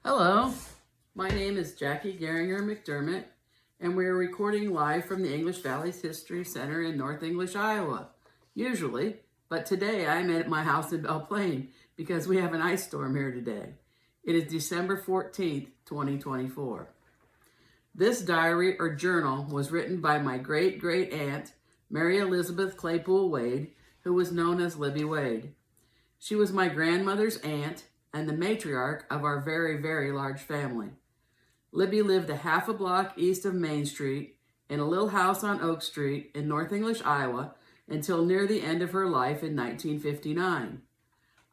Hello, my name is Jackie Geringer McDermott, and we are recording live from the English Valley's History Center in North English, Iowa. Usually, but today I'm at my house in Belle Plaine because we have an ice storm here today. It is December 14th, 2024. This diary or journal was written by my great-great-aunt, Mary Elizabeth Claypool Wade, who was known as Libby Wade. She was my grandmother's aunt and the matriarch of our very, very large family. Libby lived a half a block east of Main Street in a little house on Oak Street in North English, Iowa, until near the end of her life in 1959.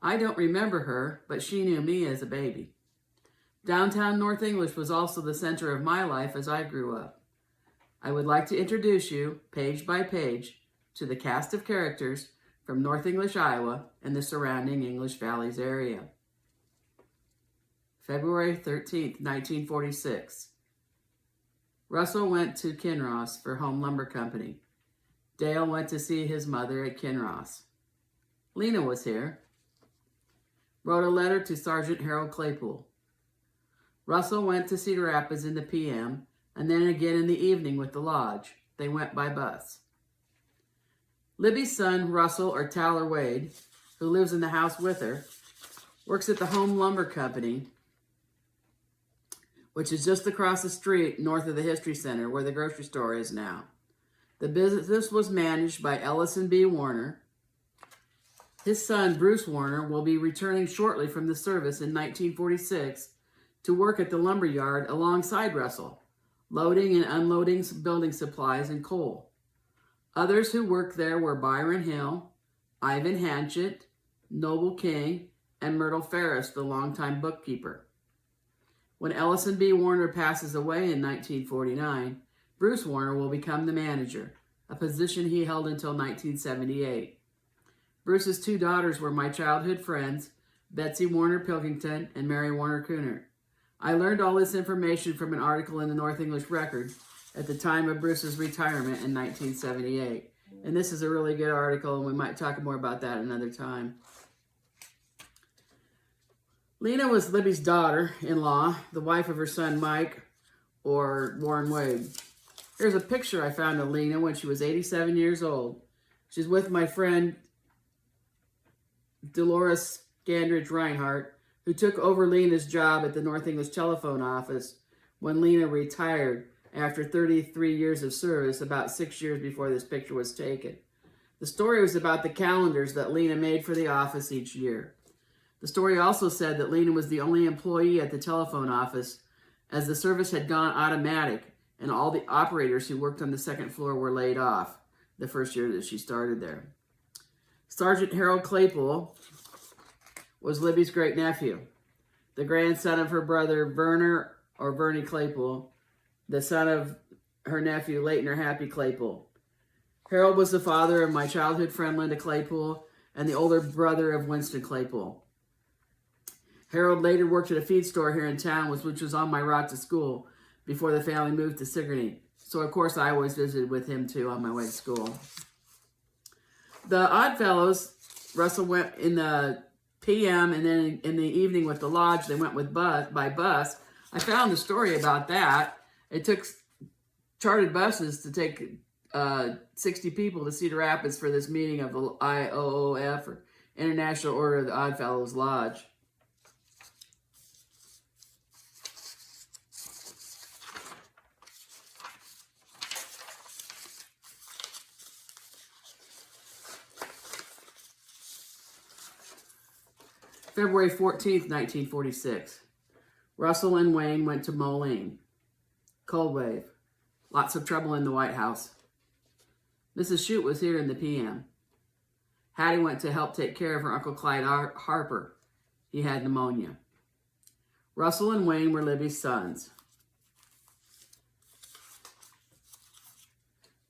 I don't remember her, but she knew me as a baby. Downtown North English was also the center of my life as I grew up. I would like to introduce you, page by page, to the cast of characters from North English, Iowa, and the surrounding English Valleys area. February 13th, 1946. Russell went to Kinross for Home Lumber Company. Dale went to see his mother at Kinross. Lena was here. Wrote a letter to Sergeant Harold Claypool. Russell went to Cedar Rapids in the PM and then again in the evening with the lodge. They went by bus. Libby's son, Russell, or Towler Wade, who lives in the house with her, works at the Home Lumber Company, which is just across the street north of the History Center where the grocery store is now. The business was managed by Ellison B. Warner. His son, Bruce Warner, will be returning shortly from the service in 1946 to work at the lumber yard alongside Russell, loading and unloading building supplies and coal. Others who worked there were Byron Hill, Ivan Hanchett, Noble King, and Myrtle Ferris, the longtime bookkeeper. When Ellison B. Warner passes away in 1949, Bruce Warner will become the manager, a position he held until 1978. Bruce's two daughters were my childhood friends, Betsy Warner Pilkington and Mary Warner Cooner. I learned all this information from an article in the North English Record at the time of Bruce's retirement in 1978. And this is a really good article, and we might talk more about that another time. Lena was Libby's daughter-in-law, the wife of her son Mike, or Warren Wade. Here's a picture I found of Lena when she was 87 years old. She's with my friend Dolores Scandridge Reinhardt, who took over Lena's job at the North English telephone office when Lena retired after 33 years of service, about 6 years before this picture was taken. The story was about the calendars that Lena made for the office each year. The story also said that Lena was the only employee at the telephone office, as the service had gone automatic and all the operators who worked on the second floor were laid off the first year that she started there. Sergeant Harold Claypool was Libby's great-nephew, the grandson of her brother Verner, or Vernie Claypool, the son of her nephew Leighton or Happy Claypool. Harold was the father of my childhood friend Linda Claypool and the older brother of Winston Claypool. Harold later worked at a feed store here in town, which was on my route to school before the family moved to Sigourney. So, of course, I always visited with him, too, on my way to school. The Oddfellows, Russell went in the PM, and then in the evening with the lodge, they went by bus. I found the story about that. It took chartered buses to take 60 people to Cedar Rapids for this meeting of the IOOF, or International Order of the Oddfellows Lodge. February 14th, 1946. Russell and Wayne went to Moline. Cold wave. Lots of trouble in the White House. Mrs. Shute was here in the PM. Hattie went to help take care of her Uncle Clyde Harper. He had pneumonia. Russell and Wayne were Libby's sons.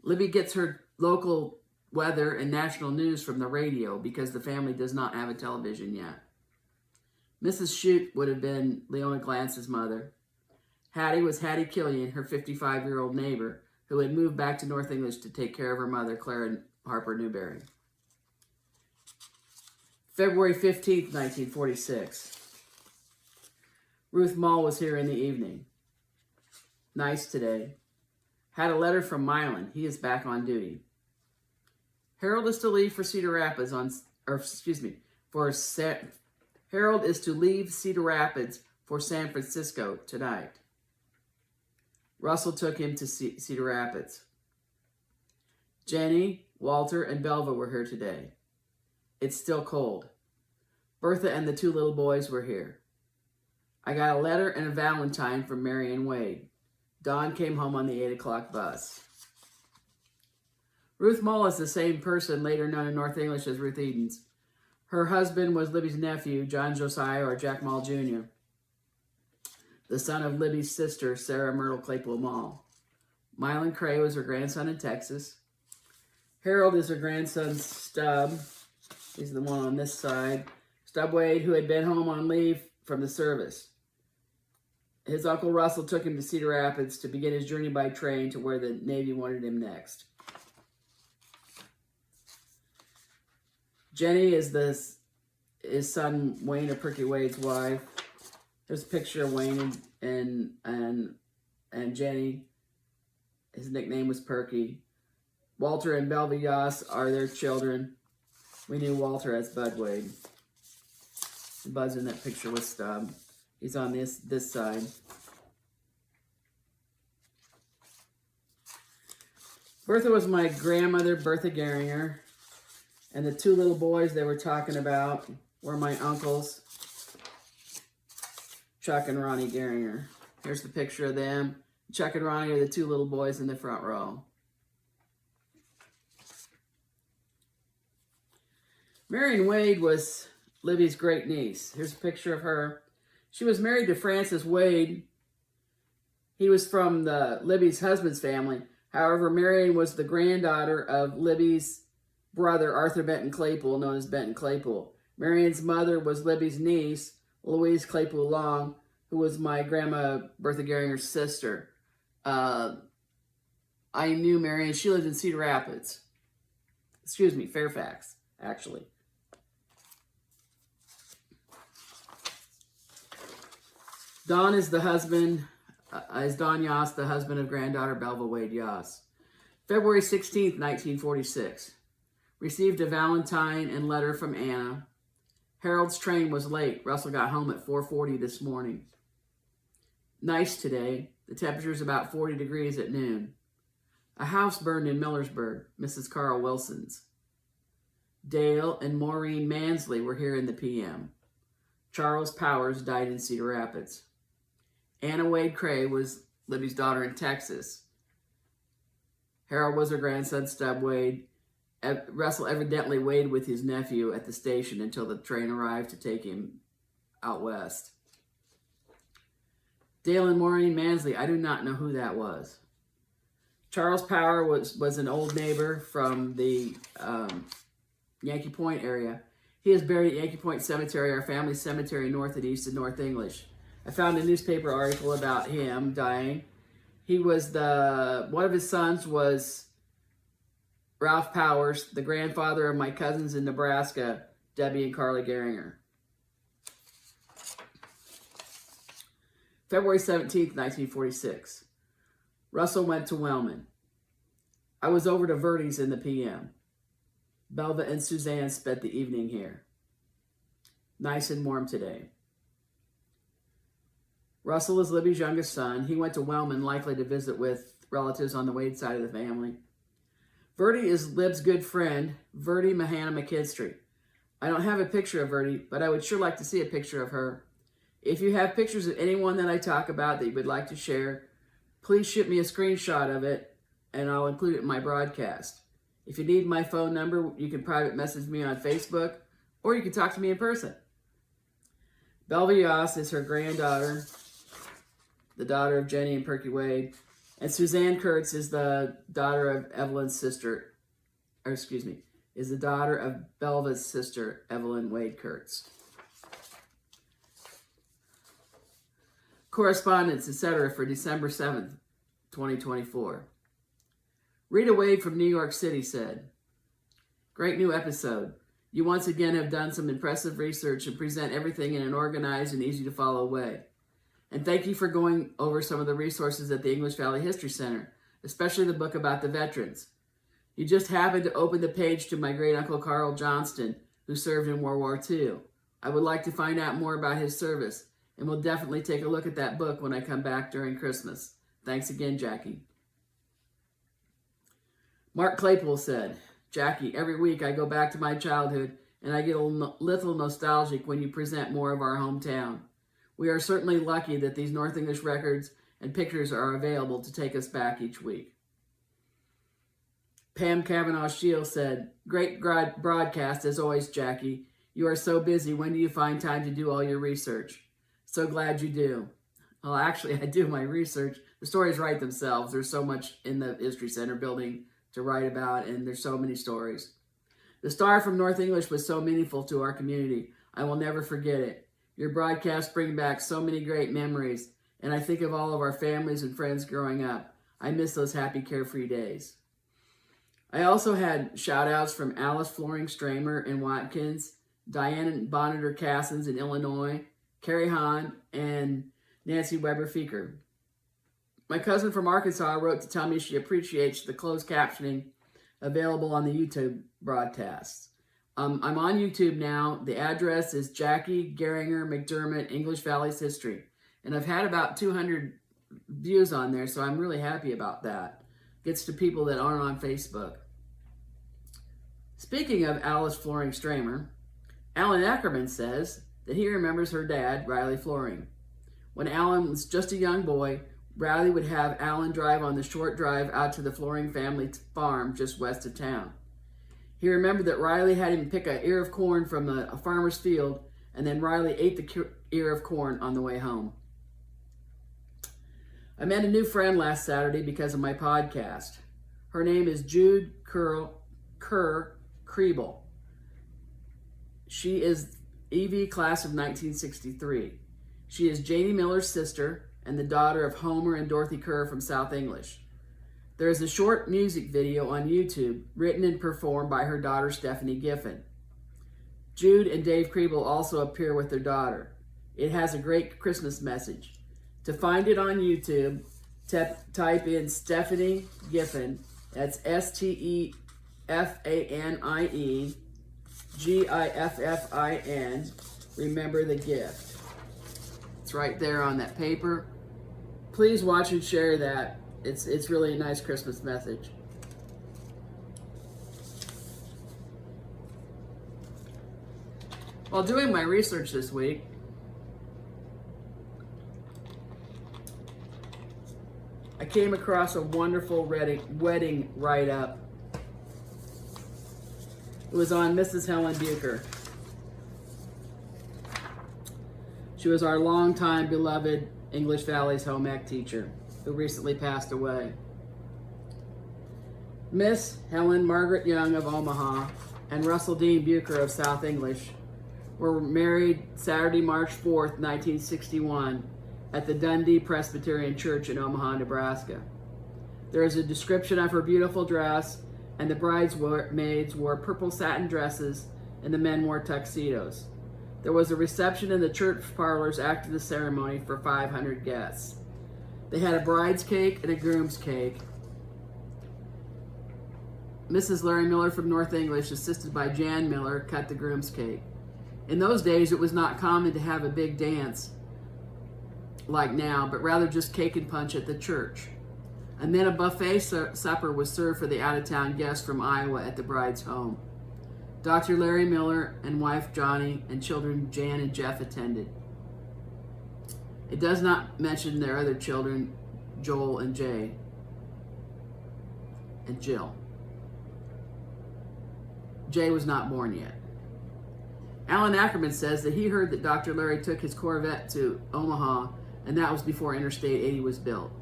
Libby gets her local weather and national news from the radio because the family does not have a television yet. Mrs. Shute would have been Leona Glance's mother. Hattie was Hattie Killian, her 55-year-old neighbor, who had moved back to North English to take care of her mother, Clara Harper Newberry. February 15th, 1946. Ruth Mull was here in the evening. Nice today. Had a letter from Milan. He is back on duty. Harold is to leave for Cedar Rapids Harold is to leave Cedar Rapids for San Francisco tonight. Russell took him to Cedar Rapids. Jenny, Walter, and Belva were here today. It's still cold. Bertha and the 2 little boys were here. I got a letter and a valentine from Mary and Wade. Dawn came home on the 8 o'clock bus. Ruth Mull is the same person later known in North English as Ruth Edens. Her husband was Libby's nephew, John Josiah, or Jack Mull Jr., the son of Libby's sister, Sarah Myrtle Claypool Mull. Milan Cray was her grandson in Texas. Harold is her grandson, Stub. He's the one on this side. Stub Wade, who had been home on leave from the service. His uncle Russell took him to Cedar Rapids to begin his journey by train to where the Navy wanted him next. Jenny is his son Wayne, or Perky Wade's wife. There's a picture of Wayne and Jenny. His nickname was Perky. Walter and Belva Yoss are their children. We knew Walter as Bud Wade. Bud's in that picture with Stub. He's on this side. Bertha was my grandmother, Bertha Geringer. And the 2 little boys they were talking about were my uncles, Chuck and Ronnie Geringer. Here's the picture of them. Chuck and Ronnie are the 2 little boys in the front row. Marion Wade was Libby's great niece. Here's a picture of her. She was married to Francis Wade. He was from Libby's husband's family. However, Marion was the granddaughter of Libby's brother, Arthur Benton Claypool, known as Benton Claypool. Marion's mother was Libby's niece, Louise Claypool Long, who was my grandma Bertha Geringer's sister. I knew Marion. She lived in Cedar Rapids. Fairfax, actually. Don is Don Yoss, the husband of granddaughter Belva Wade Yoss. February 16th, 1946. Received a valentine and letter from Anna. Harold's train was late. Russell got home at 4:40 this morning. Nice today. The temperature is about 40 degrees at noon. A house burned in Millersburg, Mrs. Carl Wilson's. Dale and Maureen Mansley were here in the PM. Charles Powers died in Cedar Rapids. Anna Wade Cray was Libby's daughter in Texas. Harold was her grandson, Stub Wade. Russell evidently waited with his nephew at the station until the train arrived to take him out west. Dale and Maureen Mansley, I do not know who that was. Charles Power was an old neighbor from the Yankee Point area. He is buried at Yankee Point Cemetery, our family cemetery north and east of North English. I found a newspaper article about him dying. He was one of his sons was Ralph Powers, the grandfather of my cousins in Nebraska, Debbie and Carly Geringer. February 17th, 1946. Russell went to Wellman. I was over to Verdi's in the PM. Belva and Suzanne spent the evening here. Nice and warm today. Russell is Libby's youngest son. He went to Wellman, likely to visit with relatives on the Wade side of the family. Verdi is Lib's good friend, Verdi Mahana McKinstry. I don't have a picture of Verdi, but I would sure like to see a picture of her. If you have pictures of anyone that I talk about that you would like to share, please shoot me a screenshot of it, and I'll include it in my broadcast. If you need my phone number, you can private message me on Facebook, or you can talk to me in person. Belva Yoss is her granddaughter, the daughter of Jenny and Perky Wade, and Suzanne Kurtz is the daughter of Evelyn's sister, is the daughter of Belva's sister, Evelyn Wade Kurtz. Correspondence, etc. for December 7th, 2024. Rita Wade from New York City said, "Great new episode. You once again have done some impressive research and present everything in an organized and easy to follow way. And thank you for going over some of the resources at the English Valley History Center, especially the book about the veterans. You just happened to open the page to my great-uncle Carl Johnston, who served in World War II. I would like to find out more about his service, and will definitely take a look at that book when I come back during Christmas. Thanks again, Jackie. Mark Claypool said, Jackie, every week I go back to my childhood and I get a little nostalgic when you present more of our hometown. We are certainly lucky that these North English records and pictures are available to take us back each week. Pam Kavanaugh-Shields said, great broadcast as always, Jackie. You are so busy. When do you find time to do all your research? So glad you do. Well, actually, I do my research. The stories write themselves. There's so much in the History Center building to write about, and there's so many stories. The star from North English was so meaningful to our community. I will never forget it. Your broadcasts bring back so many great memories, and I think of all of our families and friends growing up. I miss those happy, carefree days. I also had shout-outs from Alice Floring-Stramer in Watkins, Diane Bonneter-Cassens in Illinois, Carrie Hahn, and Nancy Weber-Feeker. My cousin from Arkansas wrote to tell me she appreciates the closed captioning available on the YouTube broadcasts. I'm on YouTube now. The address is Jackie Geringer McDermott, English Valley's History. And I've had about 200 views on there, so I'm really happy about that. Gets to people that aren't on Facebook. Speaking of Alice Floring-Stramer, Alan Ackerman says that he remembers her dad, Riley Floring. When Alan was just a young boy, Riley would have Alan drive on the short drive out to the Floring family farm just west of town. He remembered that Riley had him pick an ear of corn from a farmer's field, and then Riley ate the ear of corn on the way home. I met a new friend last Saturday because of my podcast. Her name is Jude Kerr Kriebel. She is EV class of 1963. She is Janie Miller's sister and the daughter of Homer and Dorothy Kerr from South English. There is a short music video on YouTube written and performed by her daughter Stephanie Giffen. Jude and Dave Kriebel also appear with their daughter. It has a great Christmas message. To find it on YouTube, type in Stephanie Giffen. That's Stefanie Giffin. Remember the gift. It's right there on that paper. Please watch and share that. It's really a nice Christmas message. While doing my research this week, I came across a wonderful wedding write-up. It was on Mrs. Helen Bucher. She was our longtime beloved English Valley's home ec teacher who recently passed away. Miss Helen Margaret Young of Omaha and Russell Dean Bucher of South English were married Saturday, March 4th, 1961 at the Dundee Presbyterian Church in Omaha, Nebraska. There is a description of her beautiful dress, and the bridesmaids wore purple satin dresses and the men wore tuxedos. There was a reception in the church parlors after the ceremony for 500 guests. They had a bride's cake and a groom's cake. Mrs. Larry Miller from North English, assisted by Jan Miller, cut the groom's cake. In those days, it was not common to have a big dance like now, but rather just cake and punch at the church. And then a buffet supper was served for the out-of-town guests from Iowa at the bride's home. Dr. Larry Miller and wife Johnny and children Jan and Jeff attended. It does not mention their other children, Joel and Jay and Jill. Jay was not born yet. Alan Ackerman says that he heard that Dr. Larry took his Corvette to Omaha, and that was before Interstate 80 was built.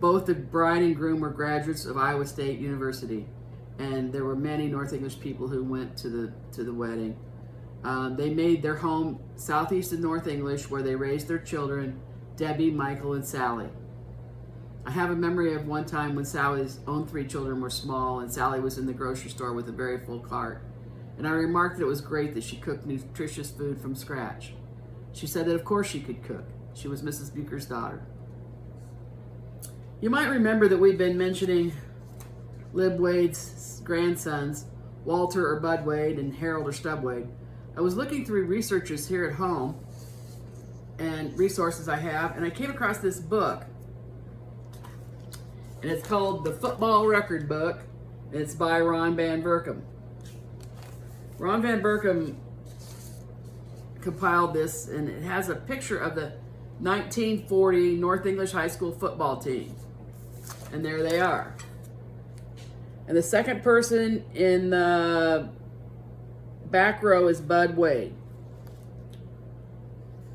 Both the bride and groom were graduates of Iowa State University, and there were many North English people who went to the wedding. They made their home southeast of North English, where they raised their children, Debbie, Michael, and Sally. I have a memory of one time when Sally's own 3 children were small, and Sally was in the grocery store with a very full cart. And I remarked that it was great that she cooked nutritious food from scratch. She said that of course she could cook. She was Mrs. Bucher's daughter. You might remember that we've been mentioning Lib Wade's grandsons, Walter or Bud Wade and Harold or Stub Wade. I was looking through researches here at home and resources I have, and I came across this book. And it's called The Football Record Book, and it's by Ron Van Berkom. Ron Van Berkom compiled this, and it has a picture of the 1940 North English High School football team. And there they are. And the second person in the back row is Bud Wade.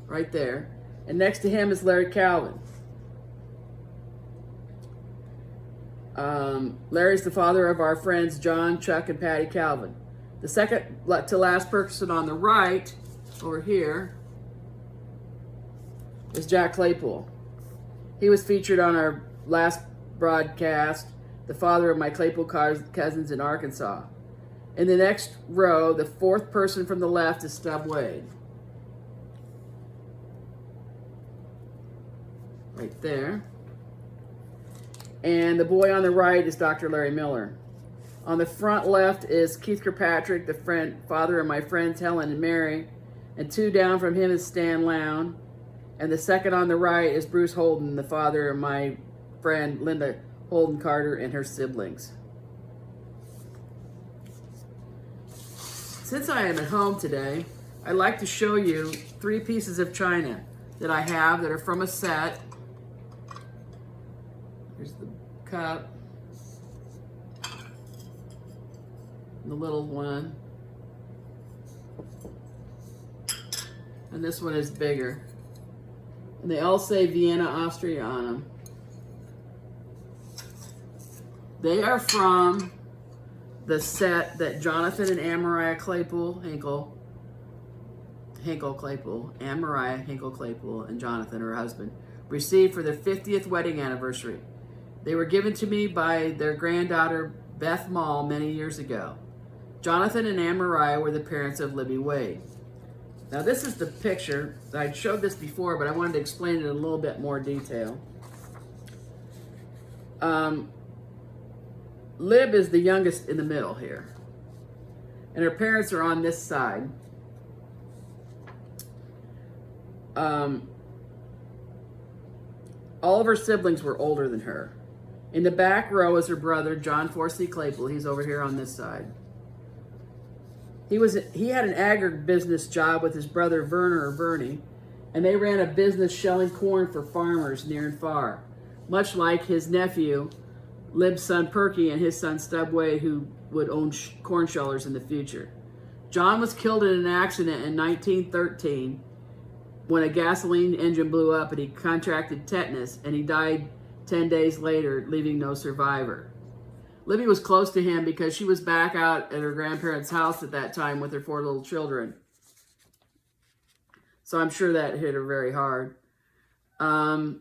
Right there. And next to him is Larry Calvin. Larry's the father of our friends John, Chuck, and Patty Calvin. The second to last person on the right, over here, is Jack Claypool. He was featured on our last broadcast, the father of my Claypool cousins in Arkansas. In the next row, the fourth person from the left is Stub Wade. Right there. And the boy on the right is Dr. Larry Miller. On the front left is Keith Kirkpatrick, the father of my friends Helen and Mary. And two down from him is Stan Lown. And the second on the right is Bruce Holden, the father of my friend Linda Holden Carter and her siblings. Since I am at home today, I'd like to show you 3 pieces of china that I have that are from a set. Here's the cup, the little one, and this one is bigger. And they all say Vienna, Austria on them. They are from the set that Jonathan and Ann Mariah Claypool, Hinkle Claypool, Ann Mariah Hinkle Claypool, and Jonathan, her husband, received for their 50th wedding anniversary. They were given to me by their granddaughter, Beth Mall, many years ago. Jonathan and Ann Mariah were the parents of Libby Wade. Now this is the picture. I showed this before, but I wanted to explain it in a little bit more detail. Lib is the youngest in the middle here. And her parents are on this side. All of her siblings were older than her. In the back row is her brother, John Forsey Claypool. He's over here on this side. He had an agribusiness job with his brother Werner or Bernie, and they ran a business shelling corn for farmers near and far, much like his nephew, Lib's son Perky, and his son Stub Wade, who would own corn shellers in the future. John was killed in an accident in 1913 when a gasoline engine blew up and he contracted tetanus, and he died 10 days later, leaving no survivor. Libby was close to him because she was back out at her grandparents' house at that time with her 4 little children. So I'm sure that hit her very hard. The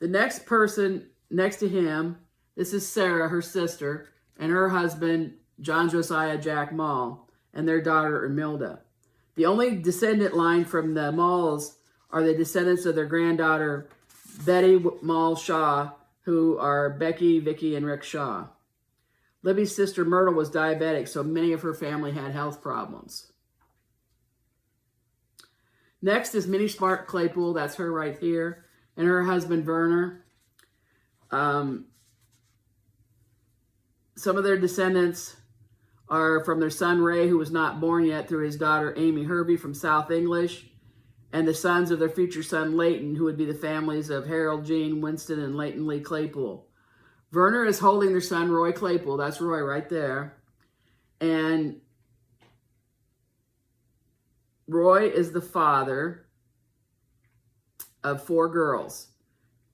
next person next to him, this is Sarah, her sister, and her husband, John Josiah Jack Mall, and their daughter, Ermilda. The only descendant line from the Malls are the descendants of their granddaughter, Betty Mall Shaw, who are Becky, Vicky, and Rick Shaw. Libby's sister Myrtle was diabetic, so many of her family had health problems. Next is Minnie Smart Claypool, that's her right here, and her husband Werner. Some of their descendants are from their son Ray, who was not born yet, through his daughter Amy Hervey from South English, and the sons of their future son Leighton, who would be the families of Harold, Jean, Winston, and Leighton Lee Claypool. Werner is holding their son Roy Claypool. That's Roy right there. And Roy is the father of 4 girls.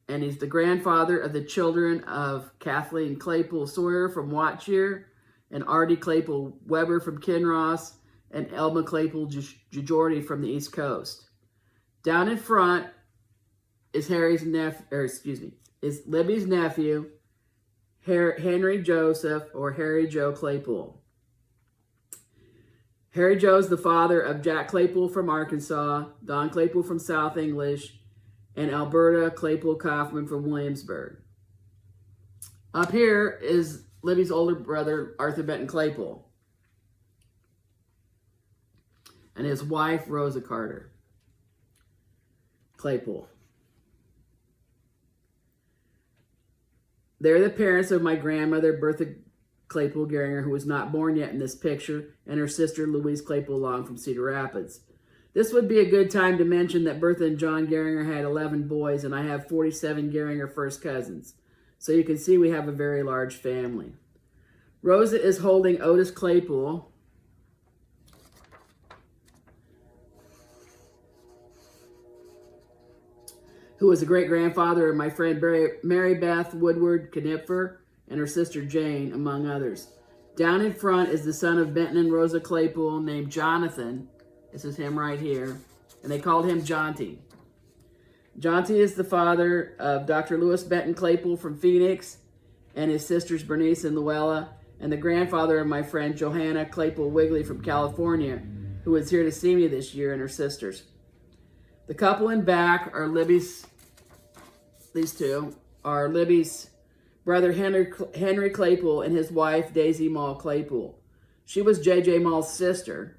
And he's the grandfather of the children of Kathleen Claypool Sawyer from Watshire, and Artie Claypool Weber from Kinross, and Elma Claypool Geordi from the East Coast. Down in front is is Libby's nephew, Henry Joseph, or Harry Joe Claypool. Harry Joe's the father of Jack Claypool from Arkansas, Don Claypool from South English, and Alberta Claypool Kaufman from Williamsburg. Up here is Libby's older brother, Arthur Benton Claypool, and his wife, Rosa Carter Claypool. They're the parents of my grandmother, Bertha Claypool Geringer, who was not born yet in this picture, and her sister, Louise Claypool Long from Cedar Rapids. This would be a good time to mention that Bertha and John Geringer had 11 boys, and I have 47 Geringer first cousins. So you can see we have a very large family. Rosa is holding Otis Claypool, who was a great-grandfather of my friend Mary Beth Woodward Knipfer and her sister Jane, among others. Down in front is the son of Benton and Rosa Claypool named Jonathan. This is him right here. And they called him Jonty. Jonty is the father of Dr. Lewis Benton Claypool from Phoenix and his sisters Bernice and Luella, and the grandfather of my friend Johanna Claypool Wigley from California, who was here to see me this year, and her sisters. The couple in back are these two are Libby's brother Henry Claypool and his wife Daisy Mall Claypool. She was J.J. Mall's sister,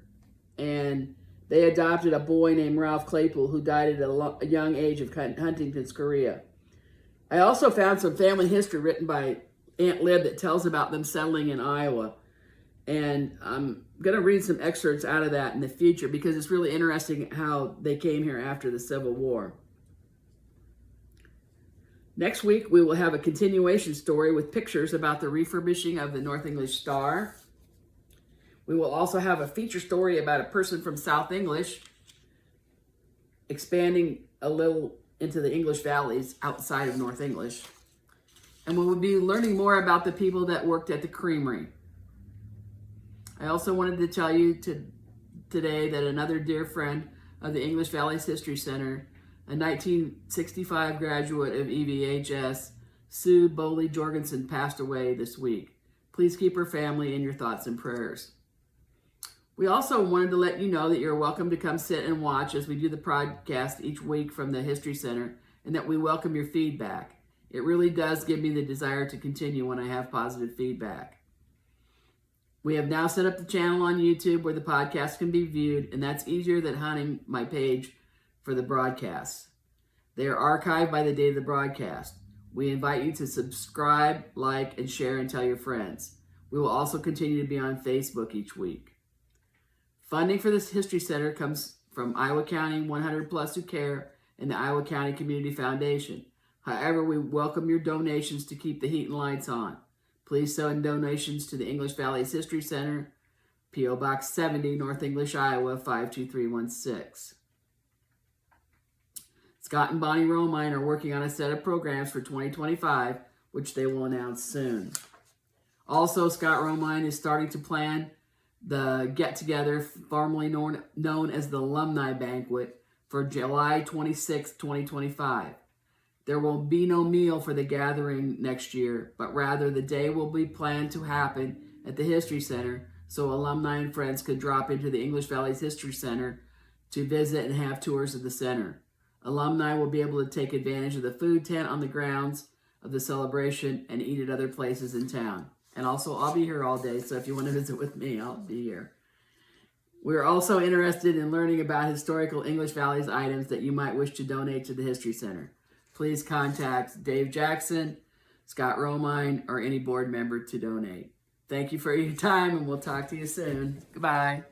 and they adopted a boy named Ralph Claypool who died at a young age of Huntington's chorea. I also found some family history written by Aunt Lib that tells about them settling in Iowa, and I'm going to read some excerpts out of that in the future because it's really interesting how they came here after the Civil War. Next week, we will have a continuation story with pictures about the refurbishing of the North English Star. We will also have a feature story about a person from South English expanding a little into the English valleys outside of North English. And we will be learning more about the people that worked at the creamery. I also wanted to tell you today that another dear friend of the English Valleys History Center, a 1965 graduate of EVHS, Sue Bowley Jorgensen, passed away this week. Please keep her family in your thoughts and prayers. We also wanted to let you know that you're welcome to come sit and watch as we do the podcast each week from the History Center, and that we welcome your feedback. It really does give me the desire to continue when I have positive feedback. We have now set up the channel on YouTube where the podcast can be viewed, and that's easier than hunting my page for the broadcasts. They are archived by the date of the broadcast. We invite you to subscribe, like, and share and tell your friends. We will also continue to be on Facebook each week. Funding for this History Center comes from Iowa County 100 Plus Who Care and the Iowa County Community Foundation. However, we welcome your donations to keep the heat and lights on. Please send donations to the English Valleys History Center, P.O. Box 70, North English, Iowa, 52316. Scott and Bonnie Romine are working on a set of programs for 2025, which they will announce soon. Also, Scott Romine is starting to plan the get-together, formerly known as the Alumni Banquet, for July 26, 2025. There will be no meal for the gathering next year, but rather the day will be planned to happen at the History Center so alumni and friends could drop into the English Valleys History Center to visit and have tours of the center. Alumni will be able to take advantage of the food tent on the grounds of the celebration and eat at other places in town. And also, I'll be here all day, so if you want to visit with me, I'll be here. We're also interested in learning about historical English Valleys items that you might wish to donate to the History Center. Please contact Dave Jackson, Scott Romine, or any board member to donate. Thank you for your time, and we'll talk to you soon. Goodbye.